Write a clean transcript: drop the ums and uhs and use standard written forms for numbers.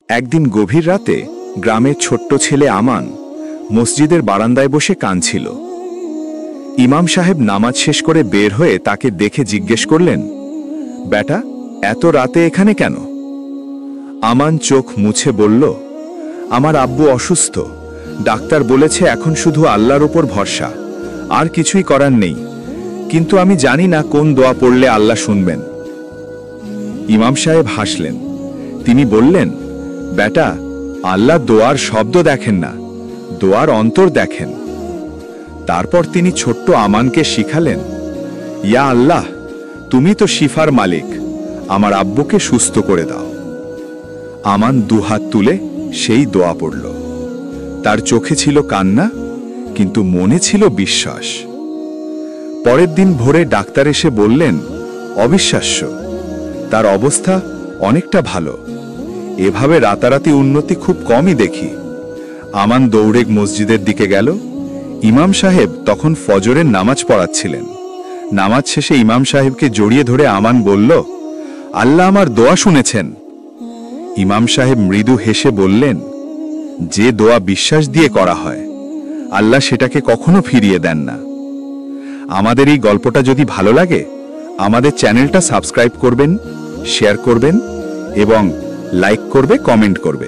একদিন গভীর রাতে গ্রামের ছোট্ট ছেলে আমান মসজিদের বারান্দায় বসে কাঁদছিল। ইমাম সাহেব নামাজ শেষ করে বের হয়ে তাকে দেখে জিজ্ঞেস করলেন, বেটা, এত রাতে এখানে কেন? আমান চোখ মুছে বলল, আমার আব্বু অসুস্থ। ডাক্তার বলেছে এখন শুধু আল্লাহর উপর ভরসা, আর কিছুই করার নেই। কিন্তু আমি জানি না কোন দোয়া পড়লে আল্লাহ শুনবেন। ইমাম সাহেব হাসলেন। তিনি বললেন, বেটা, আল্লাহ দোয়ার শব্দ দেখেন না, দোয়ার অন্তর দেখেন। তারপর তিনি ছোট্ট আমানকে শিখালেন, ইয়া আল্লাহ, তুমি তো শিফার মালিক, আমার আব্বুকে সুস্থ করে দাও। আমান দুহাত তুলে সেই দোয়া পড়ল। তার চোখে ছিল কান্না, কিন্তু মনে ছিল বিশ্বাস। পরের দিন ভোরে ডাক্তার এসে বললেন, অবিশ্বাস্য, তার অবস্থা অনেকটা ভালো। এভাবে রাতারাতি উন্নতি খুব কমই দেখি। আমান দৌড়ে মসজিদের দিকে গেল। ইমাম সাহেব তখন ফজরের নামাজ পড়াচ্ছিলেন। নামাজ শেষে ইমাম সাহেবকে জড়িয়ে ধরে আমান বলল, আল্লাহ আমার দোয়া শুনেছেন। ইমাম সাহেব মৃদু হেসে বললেন, যে দোয়া বিশ্বাস দিয়ে করা হয়, আল্লাহ সেটাকে কখনো ফিরিয়ে দেন না। আমাদের এই গল্পটা যদি ভালো লাগে, আমাদের চ্যানেলটা সাবস্ক্রাইব করবেন, শেয়ার করবেন এবং লাইক করবে, কমেন্ট করবে।